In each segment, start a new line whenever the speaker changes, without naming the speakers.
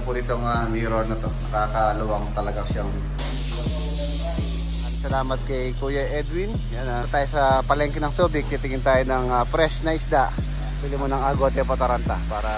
po nitong mirror na to. Nakakaluwang talaga siyang. Salamat kay Kuya Edwin. Yan, tayo sa palengke ng Subic. Titingin tayo ng fresh na isda. Pili mo ng Agote Pataranta para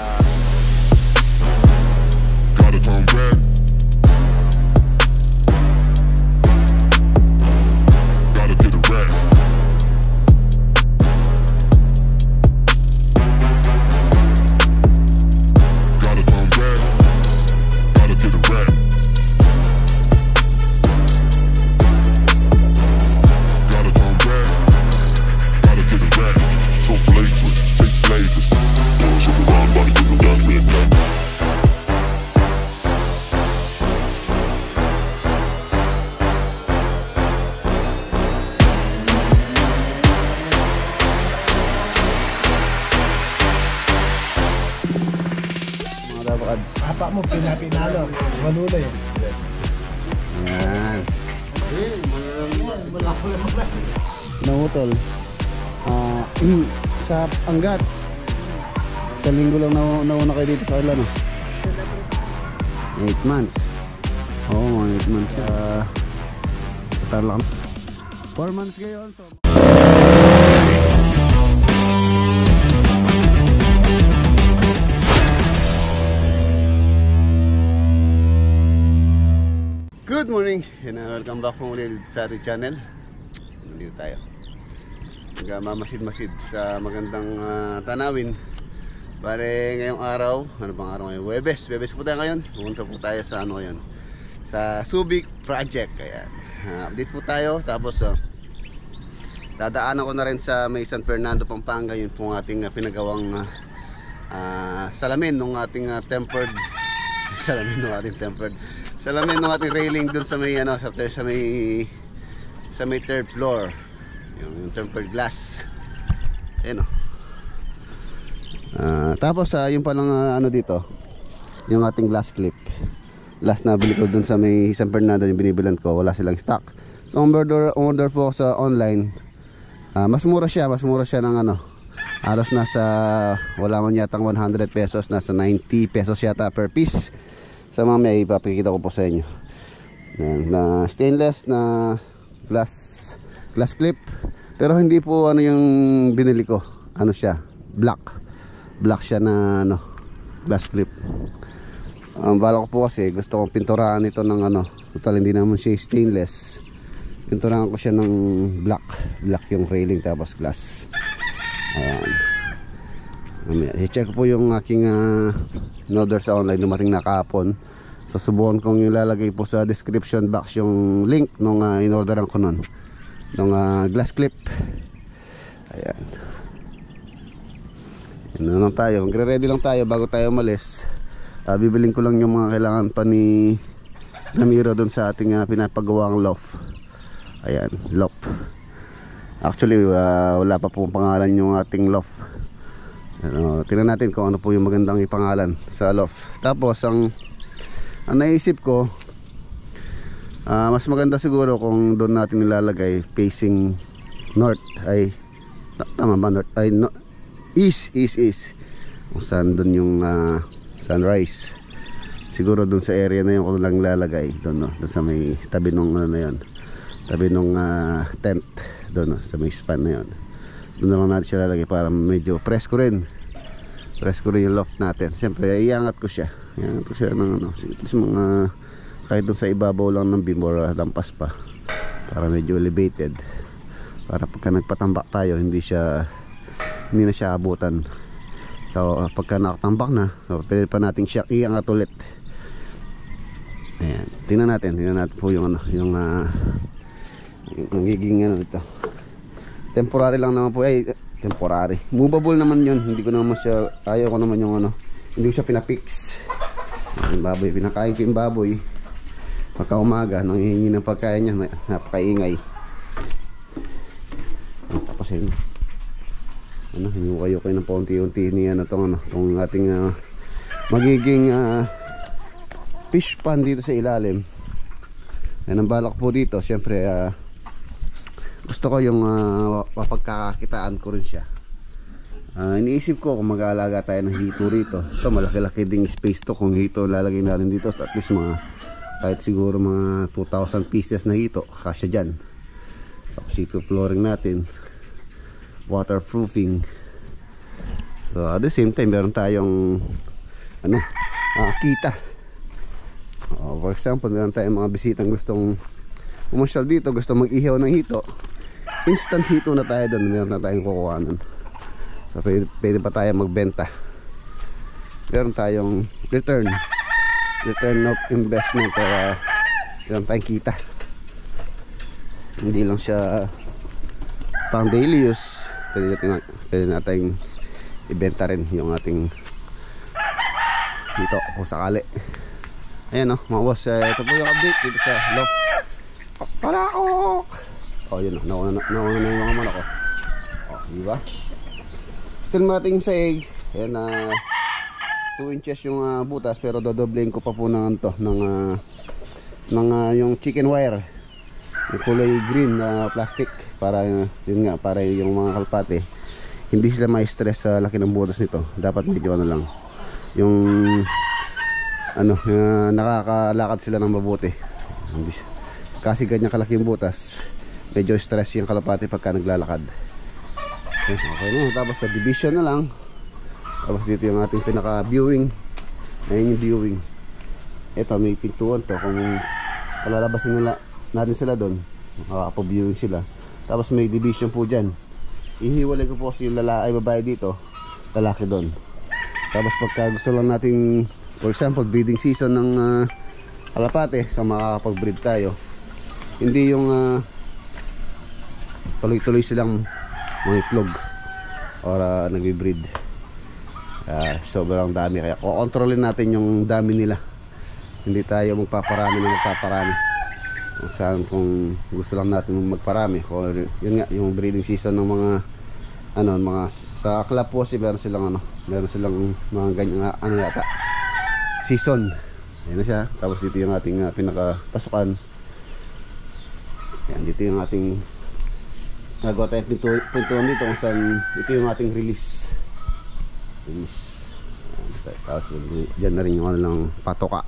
apa mo pinalo, maluloy.
yan. Nautol. Sa Angat. Sa linggo lang nauna kayo dito sa Orlando. 8 months. Oo, 8 months sa Tarlac. 4 months ngayon. So good morning and welcome back po ulit sa ating channel. Nandito tayo mamasid-masid sa magandang tanawin. Pare ngayong araw, ano bang araw ngayon? Webes po tayo ngayon. Pupunta po tayo sa ano ngayon, sa Subic Project. Kaya update po tayo. Tapos dadaanan ko na rin sa may San Fernando, Pampanga. Yun po ang ating pinagawang salamin ng ating tempered salamin ng ating railing dun sa may ano, sa may third floor. Yung tempered glass. Ayun. Tapos yung palang ano dito, yung ating glass clip. Last na bili ko dun sa may San Fernando, yung binibilan ko, wala silang stock. So order po sa online. Mas mura siya ng ano. Halos nasa wala man yatang 100 pesos, nasa 90 pesos yata per piece. Sa mamaya ipapakita ko po sa inyo. Na stainless na glass clip. Pero hindi po ano yung binili ko. Ano siya? Black siya na ano, glass clip. Bala ko po kasi gusto kong pinturahan ito ng ano. Total hindi naman siya stainless. Pinturahan ko siya ng black yung railing tapos glass. Ayan. I-check ko po yung aking order sa online, dumating na kahapon. So subukan kong ilalagay po sa description box yung link nung in-orderan ko nun, nung glass clip. Ayan. Yan naman tayo, magre-ready lang tayo bago tayo umalis. Bibiling ko lang yung mga kailangan pa ni Ramiro dun sa ating pinapagawang loft. Ayan, loft. Actually wala pa po pangalan yung ating loft. Tingnan natin kung ano po yung magandang ipangalan sa loft. Tapos ang naisip ko, mas maganda siguro kung doon natin nilalagay facing north. Ay tama ba? North ay no, east. Kung saan doon yung sunrise. Siguro doon sa area na yun ko lang lalagay doon, no? Doon sa may tabi nung ano na yun, tabi nung tent doon, no? Sa may span na yun. Doon na lang natin siya lalagay para medyo presko rin yung loft natin. Siyempre iangat ko siya ng ano, mga kahit doon sa ibabaw lang ng beam or lampas pa, para medyo elevated, para pagka nagpatambak tayo hindi na siya abutan. So pagka nakatambak na, so pwede pa nating siya iangat ulit. Ayan, tingnan natin po yung ano, yung magiging ano ito. Temporary lang naman po, temporary. Movable naman yun. Hindi ko naman siya, ayaw ko naman yung ano, hindi ko siya pinapix. Yung baboy, pinakain ko yung baboy. Pagka umaga, nang hihingi ng pagkain niya, napakaingay. Tapos yun, ano, hinukayo kayo ng paunti-unti ni ano, tong ating magiging fish pan dito sa ilalim. Yan ang balak po dito. Siyempre, gusto ko yung mapagkakakitaan ko rin siya. Iniisip ko kung mag-aalaga tayo ng hito rito. Ito malaki-laki ding space to. Kung hito lalagay natin dito, at least mga kahit siguro mga 2,000 pieces na hito kasya dyan. Tapos hito flooring natin, waterproofing. So at the same time meron tayong kita. For example, meron tayong mga bisitang gustong pumasyal dito, gusto mag-ihaw ng hito, instant hito na tayo doon, meron na tayong kukuha nun. So pwede pa tayo magbenta. Meron tayong return of investment, para meron tayong kita. Hindi lang siya pang daily use, pwede natin ibenta rin yung ating dito kung sakali. Ayan mga boss, ito po yung update dito sa loft. Palakok! Yun nauna na yung mga manok ko. Diba? Still mating sa egg. Ayan 2 inches yung butas, pero dodoblein ko pa po ng yung chicken wire, yung kulay green na plastic, para yun nga, para yung mga kalpate hindi sila ma-stress sa laki ng butas nito. Dapat medyo lang yung nakakalakad sila ng mabuti. Kasi ganyan kalaki yung butas, medyo stress yung kalapate pagka naglalakad. Okay na, tapos sa division na lang. Tapos dito yung ating pinaka viewing. Ayun yung viewing. Ito may pintuan to, kung palalabasin natin sila doon, makakapo-viewing sila. Tapos may division po dyan. Ihiwalay ko po kasi yung babae dito, lalaki doon. Tapos pagka gusto lang natin, for example, breeding season ng kalapate, so makakapag-breed tayo. Hindi yung tuloy-tuloy silang mga itlog or nagbi-breed. Sobrang dami, kaya kukontrolin natin yung dami nila. Hindi tayo magpaparami na magpaparami. Kung saan, kung gusto lang natin magparami, or yun nga yung breeding season ng mga sa club po kasi meron silang mga ganyan yata season. Ayan na siya. Tapos dito yung ating pinakapasukan. Ayan, dito yung ating nagawa tayong pintuan dito, kung saan ito yung ating release. Tapos dyan na rin yung lang patoka,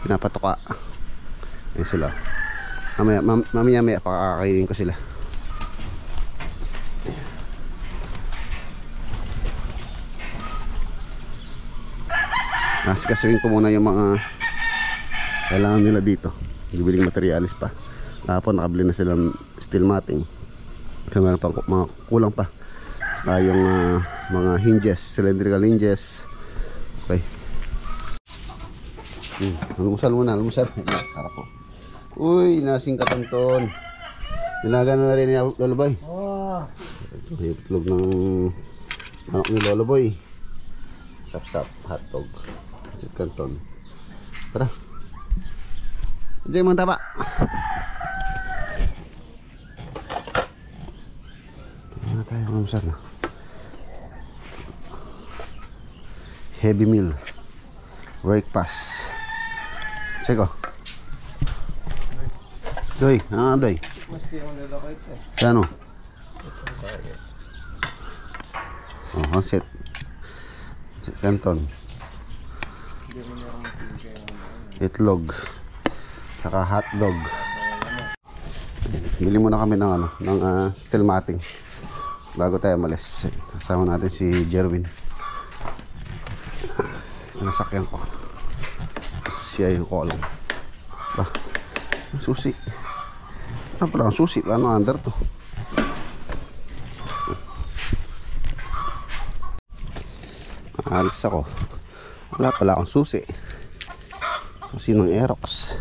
pinapatoka. Ayan sila. Mamaya pakakainin ko sila. Asikasuhin ko muna yung mga kailangan nila dito, bibiling materialis pa. Tapos nakabili na silang steel matting, kaya meron pa mga kulang pa. Yung mga hinges, cylindrical hinges. Okay. Almusal muna, almusal. Sarap po. Uy, nasing katanton. Nilaga na rin yung Lolo Boy. Ito yung itlog ng manok ni Lolo Boy. Sap-sap, hotdog. Sit kanton. Tara. Diyan mo taba. Ano tayo almusal na? Heavy meal, breakfast. Seko. Doy, doy. Ano? Set kanton. Itlog. Saka hotdog. Bili muna kami ng steel matting bago tayo malis. Kasama natin si Jerwin. Nasakyan ko. Siya yung kolong. Susi. Ano pala ang susi? Ano under to? Alis ako. Wala pala akong susi. Susi ng Aerox.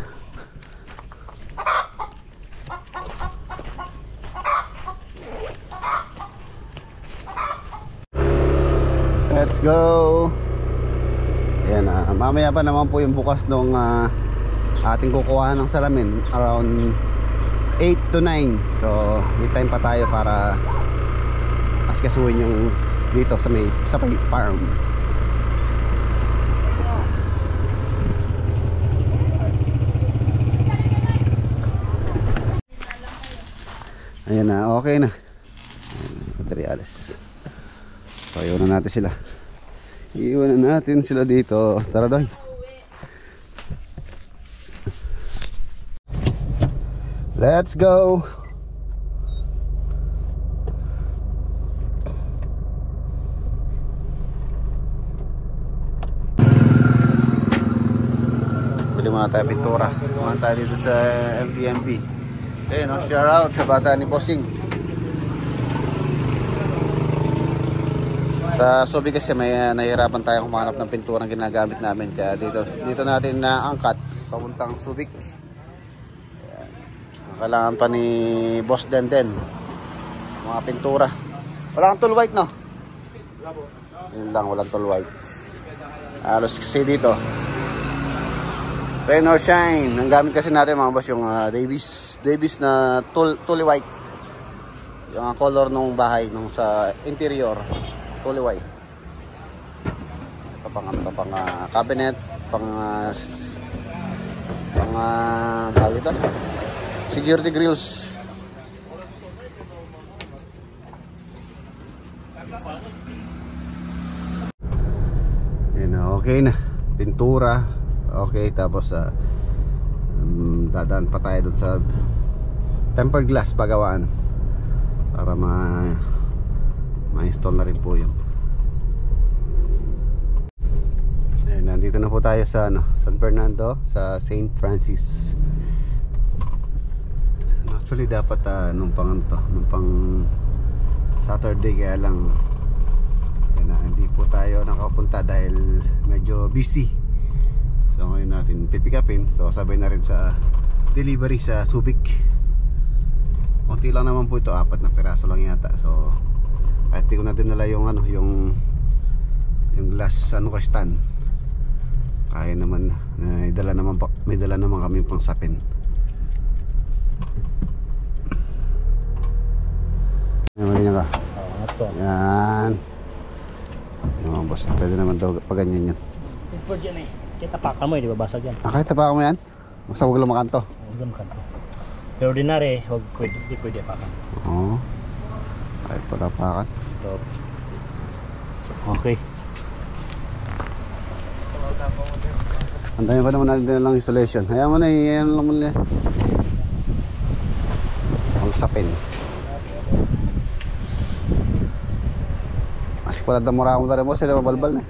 Let's go. Ayan, mamaya pa naman po yung bukas nung ating kukuha ng salamin, around 8 to 9. So may time pa tayo para askasuhin yung dito sa may farm. Ayan na, okay na. Materials. So iwanan natin sila. Iwanan natin sila dito. Tara doy. Let's go. Bili muna tayo pintura. Tumahan tayo dito sa MPMP. Okay, no? Shout out sa bata ni Bossing. Sa Subic kasi may nahihirapan tayo kumanap ng pintura ang ginagamit namin. Kaya dito natin naangkat papuntang Subic. Kailangan pa ni Boss Denden mga pintura. Wala kang tool white, no? Yun lang, walang tool white. Halos kasi dito rain or shine. Ang gamit kasi natin mga boss yung Davis na tool white. Yung color ng bahay nung sa interior, tool white. Ito pang cabinet, pang tawag ito, security grills. Yan, okay na. Pintura. Okay, tapos dadaan pa tayo dun sa tempered glass pagawaan para ma-install na rin po yun. Ayun, nandito na po tayo sa San Fernando, sa St. Francis. Actually dapat nung pang Saturday, kaya lang hindi po tayo nakapunta dahil medyo busy. So ngayon natin pipick upin. So sabay na rin sa delivery sa Subic. Konti lang naman po ito, 4 na piraso lang yata. So kahit di ko na dinala yung yung glass stand, kaya naman may dala naman kami pang sapin. Yan ka. Yan. Yung mga boss, pwede naman daw pag ganyan yan.
Ito dyan eh. Kita pakan mo eh, di ba basa dyan?
Kahit tapakan mo yan? Basta huwag lang makanto.
Huwag lang makanto. Pero ordinary, huwag pwede, di pwede pakan.
Oo. Kahit pa tapakan.
Stop. Okay.
Ang dami pa naman natin lang installation. Hayaan mo na, yan lang muna. Ang sapin. Masih pala damura mo na rin mo, sila mabalbal na.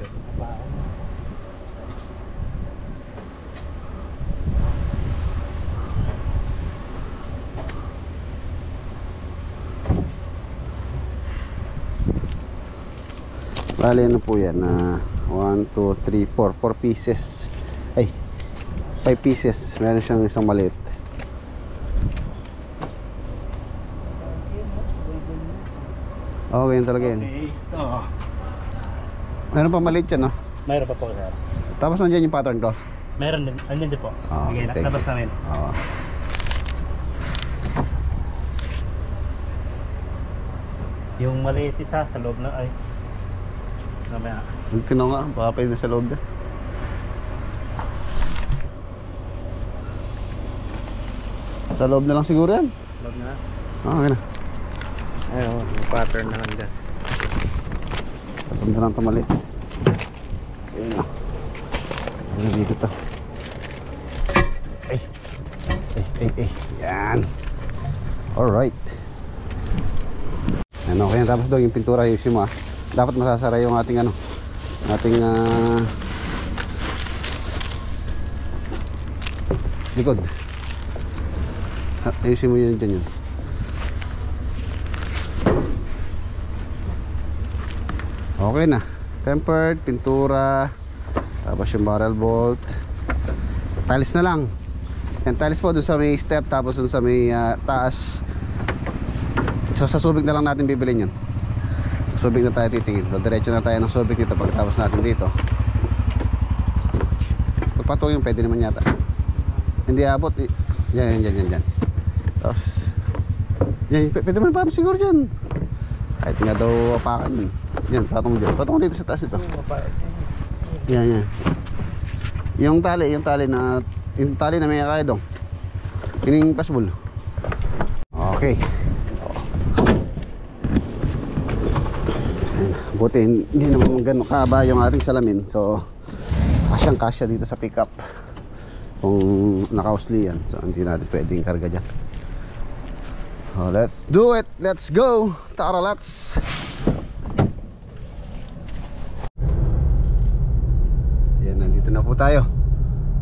Bali ano po yan, 1, 2, 3, 4 pieces. Ay, 5 pieces. Meron siyang isang maliit. Okay, yun talaga yan.
Okay. Oh.
Meron pa maliit yan, no?
Mayroon pa po sir.
Tapos nandiyan yung pattern ko.
Mayroon din, andyan din po.
Okay,
Sige, labas namin.
Oo.
Yung maliit isa sa loob na ay. Mamaya.
Huwag ka na nga, baka pwede na sa loob na. Sa loob na lang siguro yan.
Loob na.
Okay na.
Ayun, yung pattern na handa.
Pattern na lang ito maliit. Ayun na. Ayun dito to. Ay. Yan. Alright. Ano, okay. Tapos daw yung pintura ayusin mo. Dapat masasara yung ating likod. Ayusin mo yun dyan yun. Okay na. Tempered, pintura, tapos yung barrel bolt. Tiles na lang. Yan, tiles po dun sa may step, tapos dun sa may taas. So sa Subic na lang natin bibilin yun. Subic na tayo titingin. So diretso na tayo ng Subic dito pagkatapos natin dito. So patong yung pwede naman yata. Hindi abot. Yan. Tapos yan, pwede naman patong siguro dyan. Kahit nga daw apakan yun. Yan, patong dyan. Patong dito sa taas ito. Yan. Yung tali na may kaya dong. Ining pasbol. Okay. Buti hindi naman gano'ng kahaba yung ating salamin. So kasyang kasya dito sa pickup kung naka-usli yan. So hindi natin pwedeng karga dyan. Let's do it, let's go. Tara, let's. Yan, nandito na po tayo.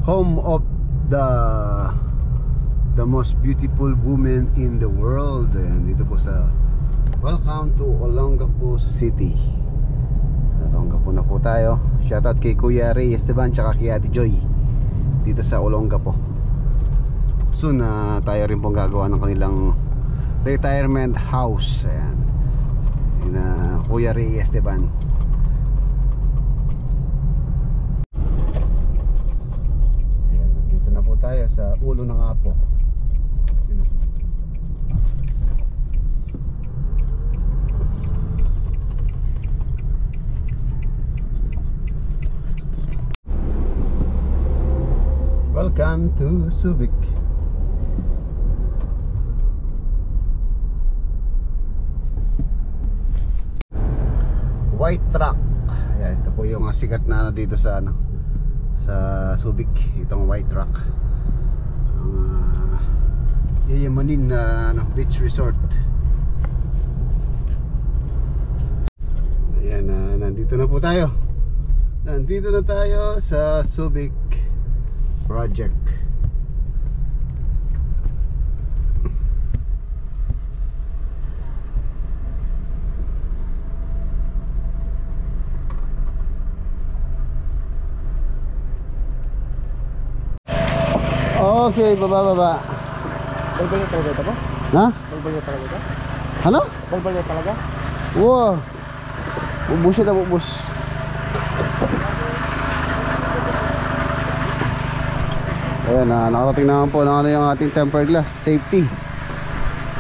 Home of the most beautiful woman in the world. Ayan, dito po sa welcome to Olongapo City. Olongapo na po tayo. Shoutout kay Kuya Ray Esteban tsaka kay Ate Joy dito sa Olongapo. Soon tayo rin pong gagawa ng kanilang retirement house. Ayan, Kuya Ray Esteban. Ayan, dito na po tayo sa ulo ng Apo. Welcome to Subic. White truck. Ayan, ito po yung sikat na dito sa sa Subic, itong white truck. Ang yayamanin na beach resort. Ayan, nandito na po tayo. Nandito na tayo sa Subic project. Okay, baba.
Balbal niya talaga ito, boss?
Ha?
Balbal niya talaga ito?
Ano?
Balbal niya talaga?
Wow. Ubus ito, ubus. Ayan, nakarating naman po ng yung ating tempered glass. Safety.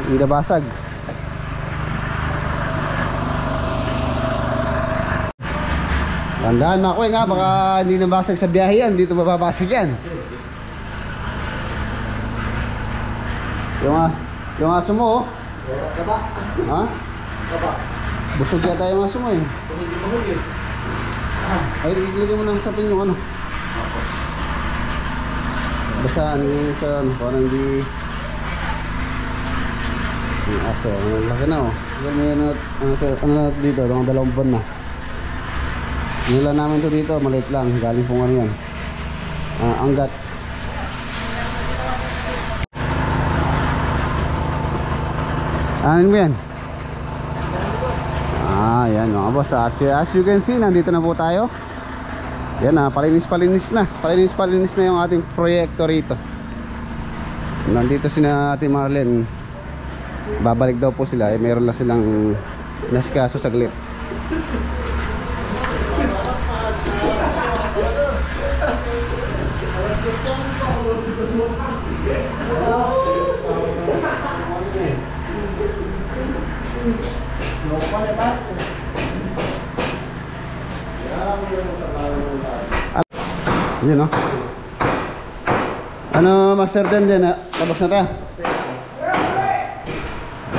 Hindi nabasag. Tandaan mga kuweng ha, baka hindi nabasag sa biyahe yan. Dito mababasag yan. Yung aso mo, oh. Ha? Busog siya tayo yung aso mo eh. Ay, ilagay mo ng sapin yung ano. Basta ano yung sa parang di yung aso. Ang laki na oh. May ano dito, mga 2 buwan na. Nila namin to dito, maliit lang. Galing pong ano yan, Angat. Anin mo yan? Yan mga boss. As you can see, nandito na po tayo. Yan palinis na yung ating proyekto rito. Nandito sina Ate Marlene. Babalik daw po sila. Meron lang silang nasikaso saglit. Yun o. Ano Master Den din? Tapos na tayo?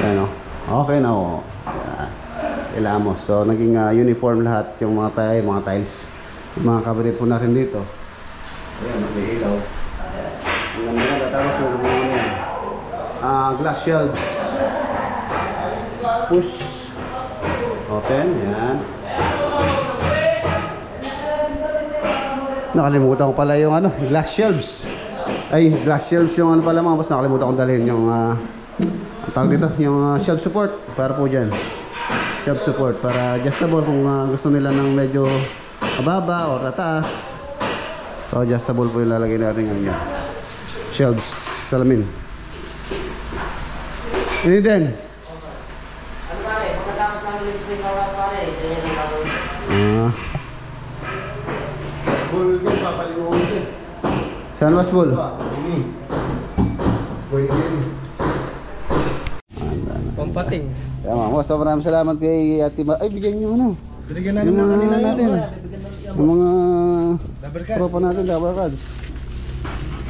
Ayan o. Okay na o. Ilamos. So naging uniform lahat yung mga tiles. Yung mga cabinet po natin dito. Ayan, may ilaw. Ang ganda na. Tapos yung mga glass shelves. Push. Open. Yan. Nakalimutan ko pala yung glass shelves. Ay, glass shelves yung pala mga boss. Nakalimutan ko dalhin yung ang tawag dito, yung shelf support. Para po dyan. Shelf support. Para adjustable kung gusto nila ng medyo mababa o tataas. So adjustable po yung lalagay natin ngayon. Shelves. Salamin. Ini din.
Ano pare? Pagkatapos namin nag-space oras pare. Ito yan ang gagawin.
Bull yung papaliwong din. Saan mas bull?
Pampating.
Tama mo, so maraming salamat kay Ate Ay, bigyan nyo ano.
Binigyan namin ng kanina
natin. Yung mga tropa natin, double cards.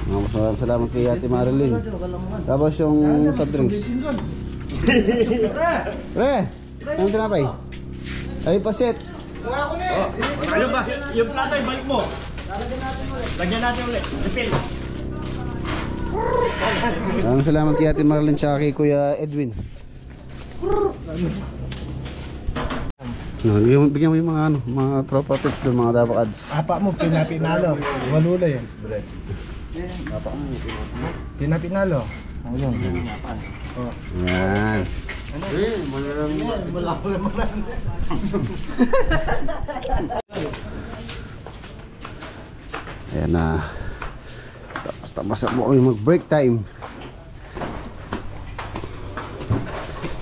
Maraming salamat kay Ate Marilyn. Tapos yung soft drinks. Pre, anong tinapay? Ay, paset.
Yung plato, balik mo. Lagyan natin ulit. Refill.
Maraming salamat kay Ate Marlene tsaka kay Kuya Edwin. Bigyan mo yung mga mga tropa tips doon, mga dabakads.
Apa mo, pinapinalo. Walula yun. Apa mo, pinapinalo. Ayun.
Yan. Ayan na. Tapos na po kami mag break time.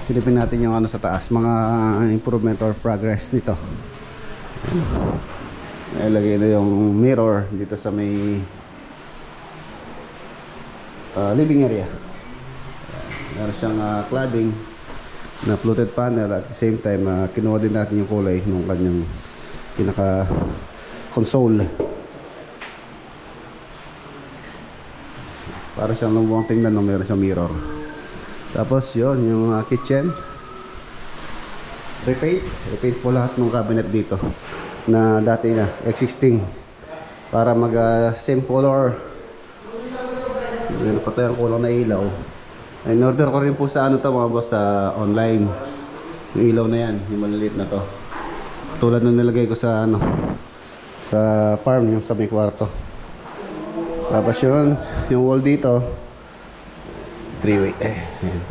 Silipin natin yung ano sa taas, mga improvement or progress nito. Ilagay na yung mirror dito sa may living area. Meron siyang cladding na fluted panel, at the same time kinuha din natin yung kulay ng kanyang pinaka console para siyang lumuwang tingnan nung meron siyang mirror. Tapos yun, yung kitchen repaint po lahat ng cabinet dito na dati na existing para mag same color. Yun, patay ang kulay na ilaw. In order ko rin po sa ano to mga boss, sa online yung ilaw na yan, yung maliliit na to, tulad nung nilagay ko sa ano sa farm, yung sa may kwarto. Tapos yun, yung wall dito 3-way. Ayan.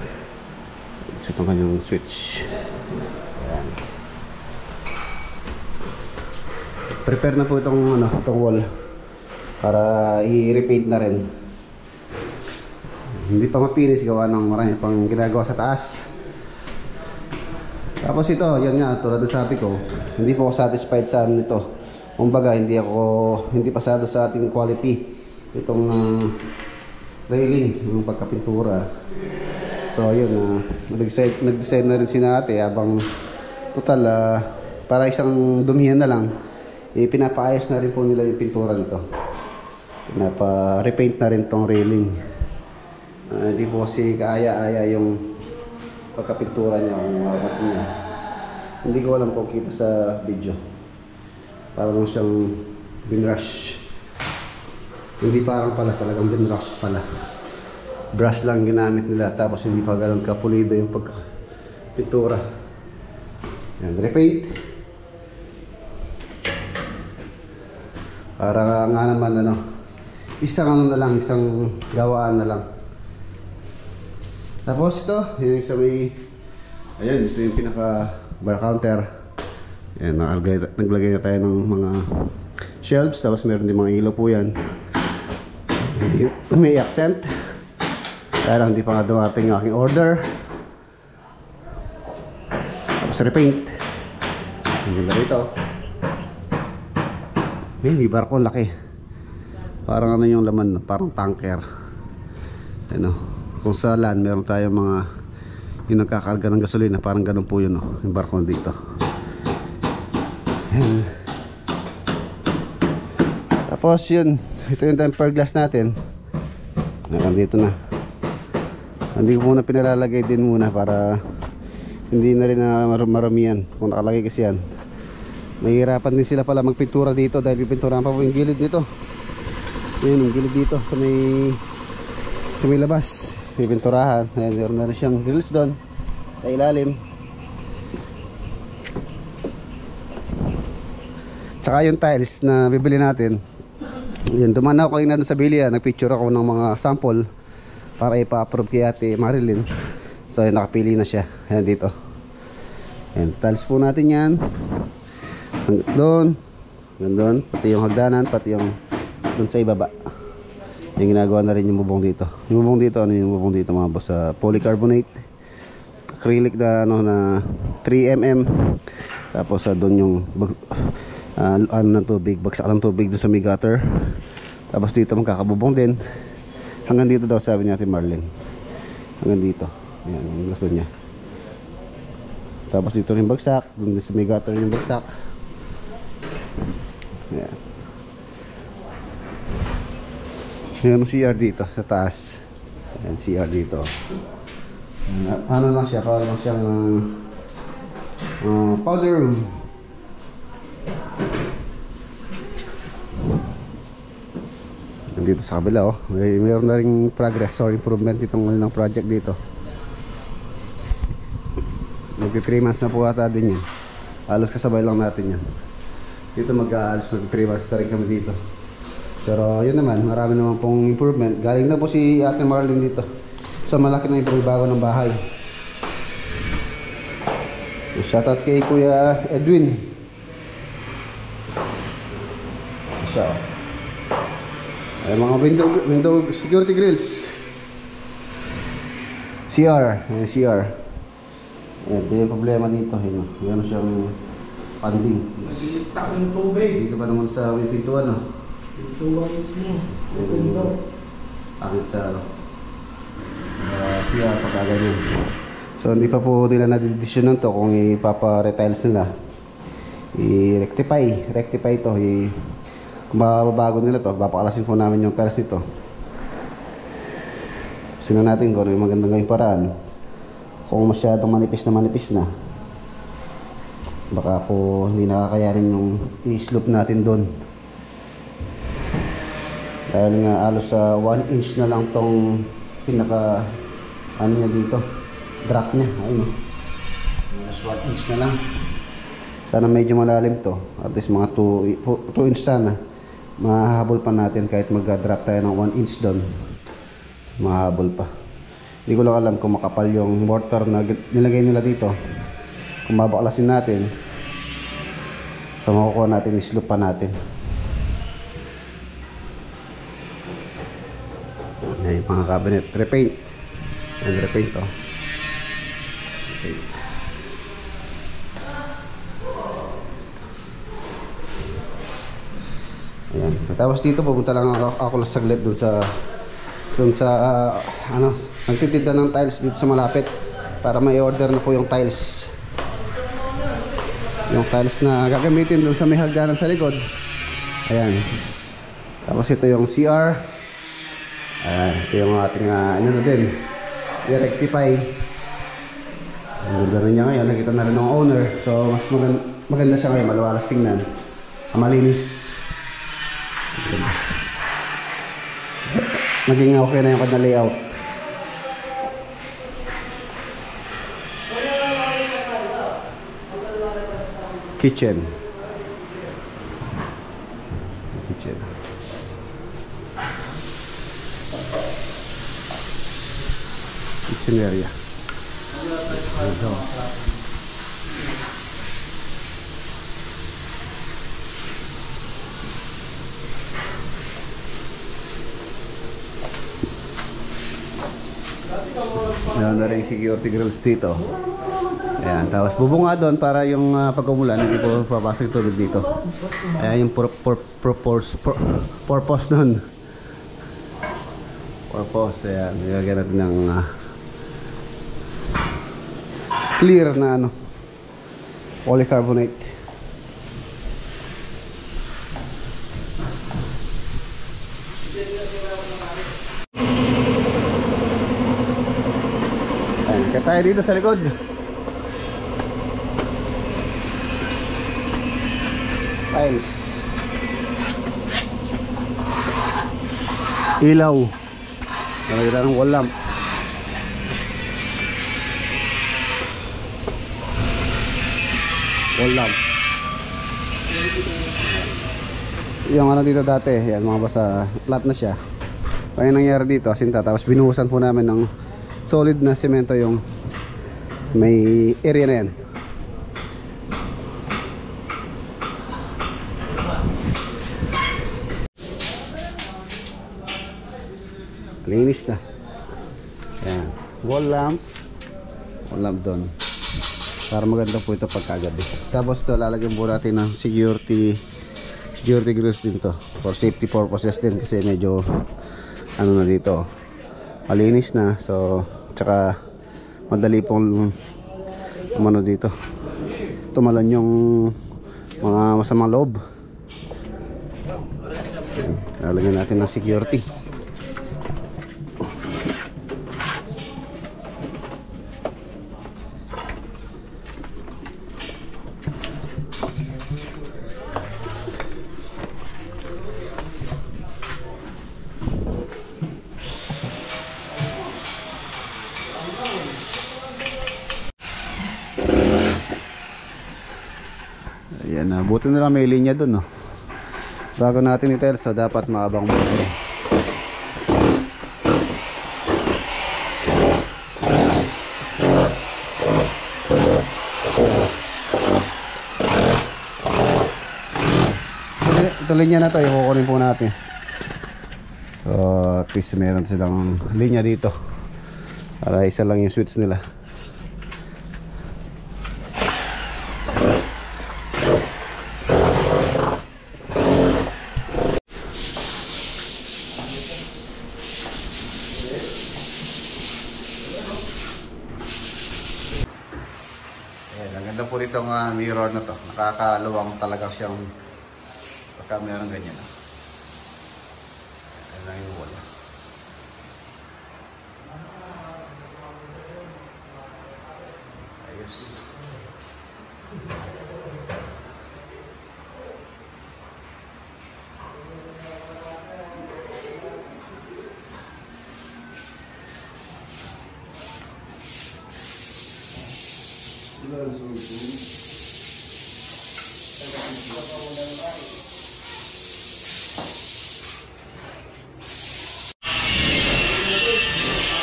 So itong kanyang switch. Ayan. Prepare na po itong ano, itong wall para i-repaint na rin. Hindi pa mapinis, gawa ng marami pang ginagawa sa taas. Tapos ito, yan nga, tulad ng sabi ko, hindi po ako satisfied sa ano nito. Kumbaga, hindi pasado sa ating quality itong railing, yung pagkapintura. So ayun, nag-decide na rin si ate habang total para isang dumihan na lang, pinapaayos na rin po nila yung pintura nito. Pinapa-repaint na rin tong railing. Hindi po kasi kaaya-aya yung pagkapintura niya kung makapasin niya. Hindi ko alam kung kita sa video. Parang siyang binrush. Hindi parang pala, talagang binrush pala. Brush lang ginamit nila, tapos hindi pa ganun kapulido yung pagkapintura. Yan, repaint. Para nga naman ano, isang ano na lang, isang gawaan na lang. Tapos ito, yung sa may, ayan, ito yung pinaka bar counter. Ayan, naglagay na tayo ng mga shelves, tapos meron din mga ilaw po yan. May accent. Kaya lang hindi pa nga dumating ang aking order. Tapos repaint. Ang ganda rito. May barko, laki. Parang ano yung laman, parang tanker. Ano, kung sa land meron tayong mga yung nagkakarga ng gasolina, parang ganun po yun, no? Yung barko dito. Ayan. Tapos yun, ito yung tempered glass natin. Nandito na. Hindi ko muna pinalalagay din muna para hindi na rin na maramihan. Kung nakalagay kasi yan, mahihirapan din sila pala magpintura dito dahil pipinturahan pa po yung gilid nito. Yun, yung gilid dito sa may labas, pipinturahan. Ayan, meron na rin siyang grills doon sa ilalim. Tsaka yung tiles na bibili natin, yun, dumaan ako kanina doon sa bilihan, nagpicture ako ng mga sample para ipa-approve kay Ate Marilyn. So yun, nakapili na siya. Ayan dito. Ayan, tiles po natin yan. Doon, doon, pati yung hagdanan, pati yung doon sa ibaba. Yung ginagawa na rin yung bubong dito. Yung bubong dito, ano yung bubong dito mga boss? Polycarbonate. Acrylic na, ano, na 3mm. Tapos doon yung ano ng tubig, bagsak ng tubig doon sa may gutter. Tapos dito magkakabubong din. Hanggang dito daw, sabi ni Ate Marlene. Hanggang dito. Ayan, yung gusto niya. Tapos dito rin bagsak. Doon din sa may gutter yung bagsak. Ayan. Ayan ang CR dito sa taas. Ayan, CR dito. Ano lang siya, parang siyang powder room. Dito sa kabila, oh. Mayroon na ring progress or improvement itong ng project dito. Magti 3 months na po ata din yan. Halos kasabay lang natin yan. Dito mag-aalis, mag 3 months na rin kami dito. Pero yun naman, marami naman pong improvement. Galing na po si Ate Marlene dito. So malaki na yung bago ng bahay. Shoutout kay Kuya Edwin. So, ay mga window security grills. CR, ayan CR. Ayan, ito yung problema dito. Meron siyang panding.
Nag-i-stack ng tubig.
Dito pa naman sa may pintuan, no?
Pintuan mismo.
Pangit sa CR pagkaganyan. So hindi pa po nila nadidesisyonan to kung ipapa-retiles nila. I-rectify ito. Kung mababago nila to, papakalasin po namin yung tiles nito. Sino natin kung ano yung magandang gawing paraan. Kung masyadong manipis na, baka po hindi nakakayanin yung i-slope natin doon. Dahil nga alos sa 1 inch na lang tong pinaka ano niya dito, drop niya. Ayun, alos 1 inch na lang. Sana medyo malalim to, at least mga 2 inch sana. Mahahabol pa natin kahit mag-drop tayo ng 1 inch doon. Mahahabol pa. Hindi ko lang alam kung makapal yung mortar na nilagay nila dito. Kung babaklasin natin, so makukuha natin, islope pa natin. Ayan yung mga cabinet. Repaint. Ayan, repaint to. Repaint. Ayan. Tapos dito pupunta lang ako saglit dun sa ano, nagtitinda ng tiles dito sa malapit para may order na po yung tiles. Yung tiles na gagamitin dun sa may hagdanan sa likod. Ayan. Tapos ito yung CR. Ayan, ito yung ating ano na din, i-rectify. Ang ganda rin niya ngayon, nakita na rin ng owner. So mas maganda siya ngayon, maluwalas tingnan, malinis. Naging okay na yung kanya layout. Kitchen area. Meron na rin security grills dito. Ayan, tapos bubunga doon para yung pag-umulan hindi po papasok tubig dito. Ayan yung purpose nun. Purpose, ayan, nilagyan natin ng clear na ano, polycarbonate. Ayan, kaya tayo dito sa likod. Tiles. Ilaw. Nalagyan ng wall lamp. Wall lamp. Yung ano dito dati, yan mga basta flat na siya. Kaya nangyari dito, asinta, tapos binuhusan po namin ng solid na semento yung may area na yan. Linis na. Ayan. Wall lamp doon para maganda po ito pagkagabi. Tapos ito lalagyan po natin ng security grills din to for safety purposes din, kasi medyo ano na dito, malinis na. So tsaka madali pong umano dito, tumalon yung mga masamang loob. Ayan. Lalagyan natin ng security. Ayan, buti na lang may linya dun, no? Bago natin itelso, dapat maabang mo. Ito linya na to, ikukunin po natin. So at least meron silang linya dito para isa lang yung switch nila. Ayan, ang ganda po nitong mirror na to. Nakakaluwang talaga siyang pagka meron ganyan. Ayan lang yung wala. Ayos.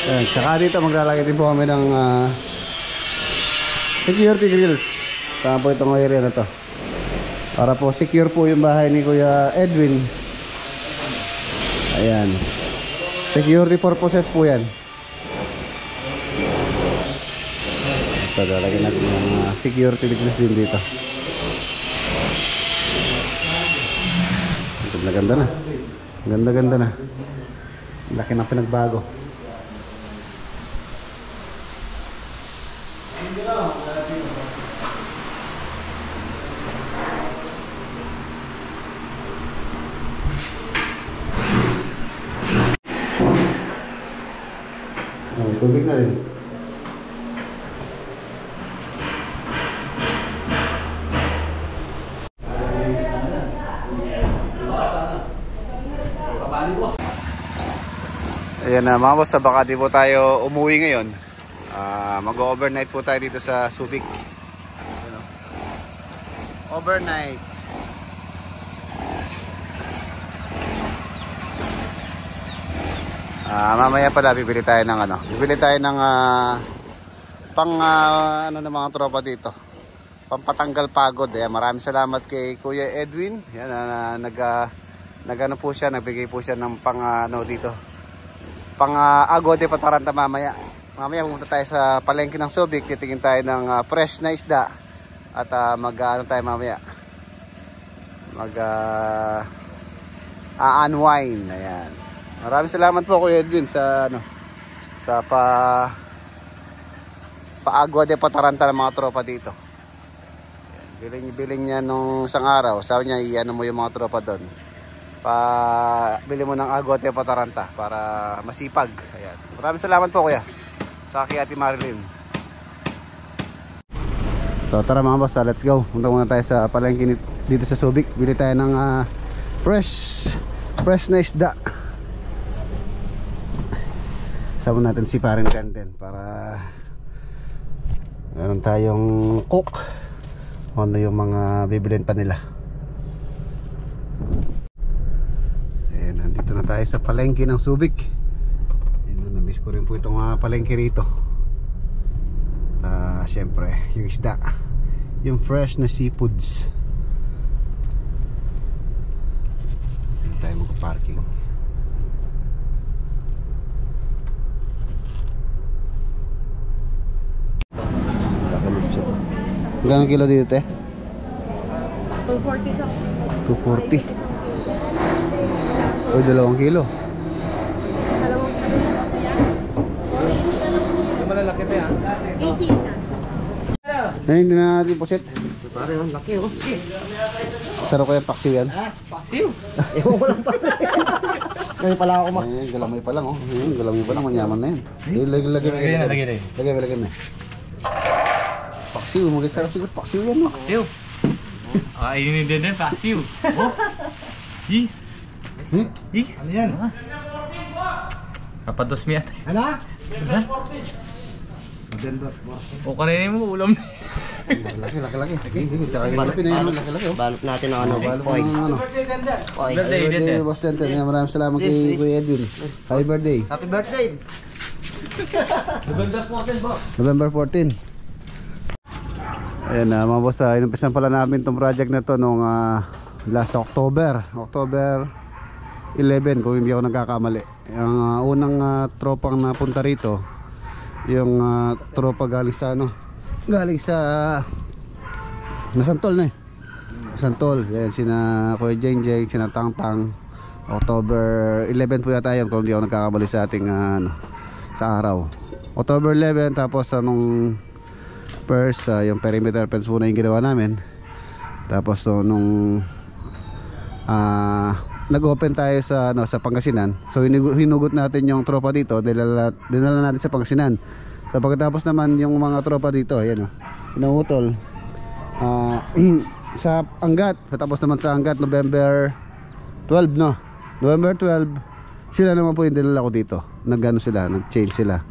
Ayan, saka dito maglalagay din po kami ng security grills. Tama po itong area na to para po secure po yung bahay ni Kuya Edwin. Ayan, security purposes po yan. So lalagyan natin ng security grills din dito. Ganda-ganda na. Ganda-ganda na. Laki ng pinagbago. Tubig na rin. Ayan na mga boss, baka di po tayo umuwi ngayon. Mag-overnight po tayo dito sa Subic. Overnight. Mamaya pala bibili tayo ng ano. Bibili tayo ng ano ng mga tropa dito. Pampatanggal pagod. Ayan, maraming salamat kay Kuya Edwin. Yan nagano po siya, nagbigay po siya ng ano dito. Agua de Pataranta mamaya. Mamaya pumunta tayo sa palengke ng Subic, titingin tayo ng fresh na isda. At mag-ano tayo mamaya. Unwind. Ayan. Maraming salamat po Kuya Edwin sa ano sa Agua de Pataranta ng mga tropa dito. Biling niya nung isang araw, sabi niya i-ano mo yung mga tropa doon. Bili mo ng Agua de Pataranta para masipag. Ayan. Maraming salamat po Kuya. Sa kay Ate Marilyn. So tara mga boss, let's go. Punta muna tayo sa palengke dito sa Subic. Bili tayo ng fresh na isda. Sama natin si Paring Tenden para meron tayong cook. Ano yung mga bibilin pa nila. Ayan, nandito na tayo sa palengke ng Subic. Ayan, namiss ko rin po itong palengke rito. Siyempre, yung isda, yung fresh na seafoods. Dito tayo magpa-parking. Magkano kilo dito te?
240 siya.
240. O 2 kilo.
Yung malalaki na yan.
80 isa.
Ayun, hindi na natin pusit.
Pare, ang laki oh.
Sarap kaya paksiw yan.
Pasiw. Ewan ko lang pa. Kaya pala ako
Ayun, galamay pa lang oh. Ayun, galamay pa lang, manyaman na yan. Lagay na. Paksiw, mag-sarap siguro. Paksiw yan no.
Paksiw. Ayun din paksiw. Oh.
Ano yan?
Kapados mo yan.
Ano?
O kanina mo ulam.
Laki. Sige, tsaka yung malapin na yan, laki.
Balot natin ang ano,
Balot
oil.
ng ano.
Oil.
Happy birthday, Boss Denten. Maraming salamat kay Kuya Edwin. Happy birthday.
Happy birthday!
November 14. Ayan na mga boss, inumpisan pala namin itong project na to nung last October 11 kung hindi ako nagkakamali. Ang unang tropang napunta rito, yung tropa galing sa Nasantol na Santol. Ayan, sina Kuya Jeng, sina Tang. October 11 po yata yun kung hindi ako nagkakamali sa ating sa araw. October 11, tapos nung first yung perimeter fence muna yung ginawa namin. Tapos nung nag-open tayo sa Pangasinan. So hinugot natin yung tropa dito, dinala natin sa Pangasinan. So pagkatapos naman yung mga tropa dito, ayan hinuutol sa Angat. Tapos naman sa Angat November 12 November 12 sila naman po yung dinala ko dito. Nag-change sila.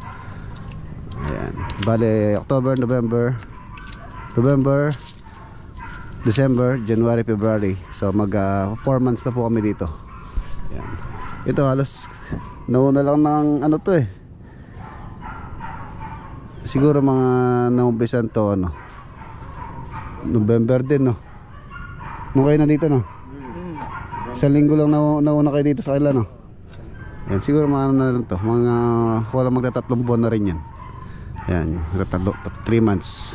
Ayan. Bale, October, November, December, January, February. So mag 4 months na po kami dito. Ayan. Ito halos nauna lang ng to siguro mga naumpisan to November din nung kayo na dito sa linggo lang nauna kayo dito sa kanila yan, siguro mga na lang to, mga wala magtatatlong buwan na rin yan. Yan, 3 months.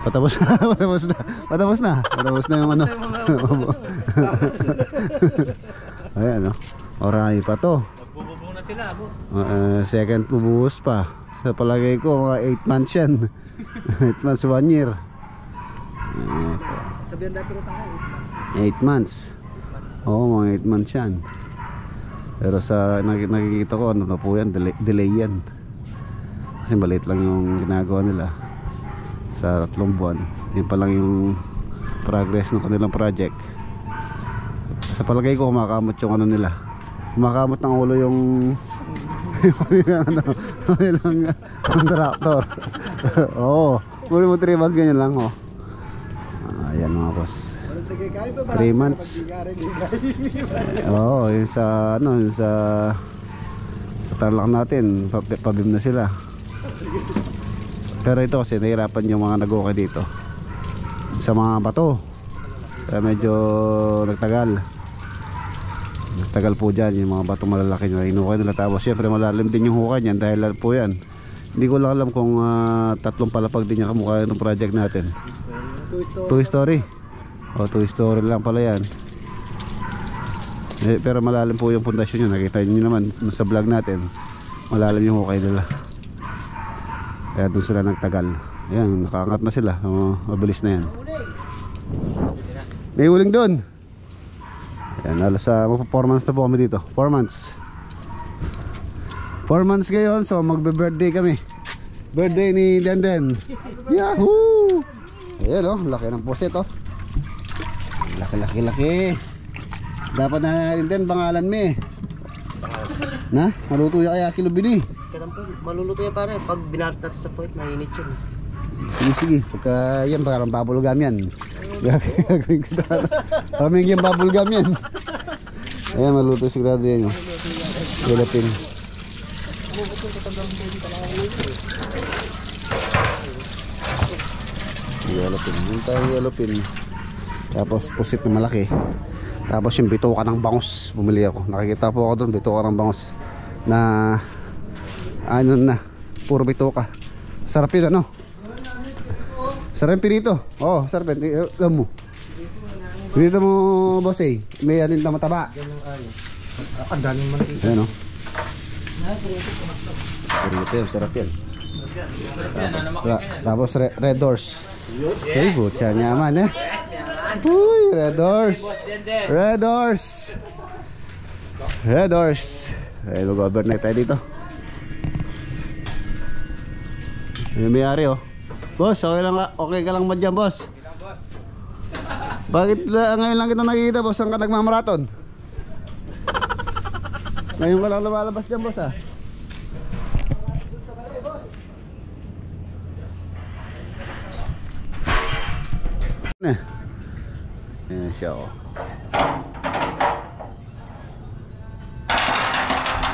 Patapos na yung ayan oray pa to.
Magbubuo na sila, boss.
Second bubuhos pa. Sa palagay ko mga 8 months yan. 8 months, 1 year.
Sabihan dati ko tanga
8 months. Oo, mga 8 months yan. Pero sa nakikita ko na po yan, delay yan. Kasi maliit lang yung ginagawa nila sa 3 buwan. Yun pa lang yung progress ng kanilang project. Sa palagay ko kumakamot yung nila. Kumakamot ng ulo yung kanilang contractor. Oo, muli mo 3 months ganyan lang ayan mga boss, 3 months. Oo, yun sa tarlac natin, pabim na sila. Pero ito kasi nahirapan yung mga nag-okay dito sa mga bato. Kaya medyo nagtagal po dyan yung mga bato malalaki na hinukay nila. Tapos syempre malalim din yung hukay niyan dahil po yan. Hindi ko lang alam kung 3 palapag din yung kamukha ng project natin. 2 story. O 2 story lang pala yan. Pero malalim po yung pundasyon yun. Nakita nyo naman sa vlog natin, malalim yung hukay nila. Kaya doon sila nagtagal. Ayan, nakaangat na sila. Mabilis na yan. May huling doon. Ayan, alas 4 months na po kami dito. 4 months. 4 months ngayon. So magbe-birthday kami. Birthday ni Denden. Yahoo! Ayan laki ng puset Laki. Dapat na natin din pangalan me. Na? Maluto ya kaya kilo bini.
Maluluto yan pare. Pag binarot natin sa point, mainit yun.
Sige. Pagka yan, parang bubblegum yan. Gagawin ko na. Parang yung bubblegum yan. Ayan, maluto sigurado yan. Philippine. Yellow pin. Tapos pusit na malaki. Tapos yung bituka ng bangus, bumili ako. Nakikita po ako doon, bituka ng bangus na puro bituka. Sarap yun sarap pirito. Sarap yun. Alam mo pirito mo boss may alin na mataba. Ang daming mantika. Ayan pirito, sarap yan. Tapos Red Doors. Ay, butya nyaman Uy, Red Doors. Ay, mag-overnight tayo dito. Yung may-ari Boss, okay ka lang ba dyan, boss? Bakit ngayon lang kita nakikita, boss? Saan ka nagmamaraton? Ngayon ka lang lumalabas dyan, boss Ayan siya oh.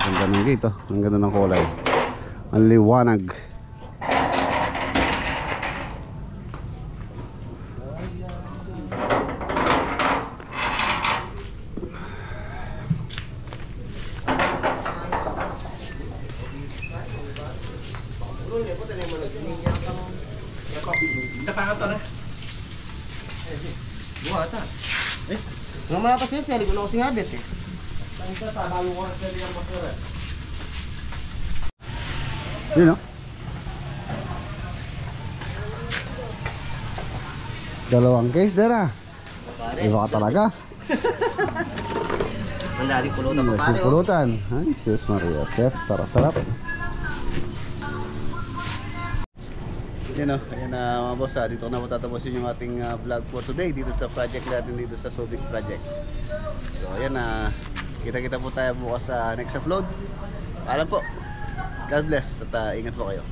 Ang ganda ng gate oh. Ang ganda ng kulay. Ang liwanag.
Nga mga pasensya, hindi ko na ako singabit eh.
Yun oh. Dalawang case dera. Iba ka talaga.
Ang daling pulutan pa pare
Yung
oh.
pulutan. Ay, Diyos Maria. Chef, sarap-sarap. Yun o, ayan na mga boss, dito na matatapusin yung ating vlog for today dito sa project natin dito sa Subic Project. So ayan na, kita-kita po tayo bukas sa next upload. Paalam po, God bless at ingat po kayo.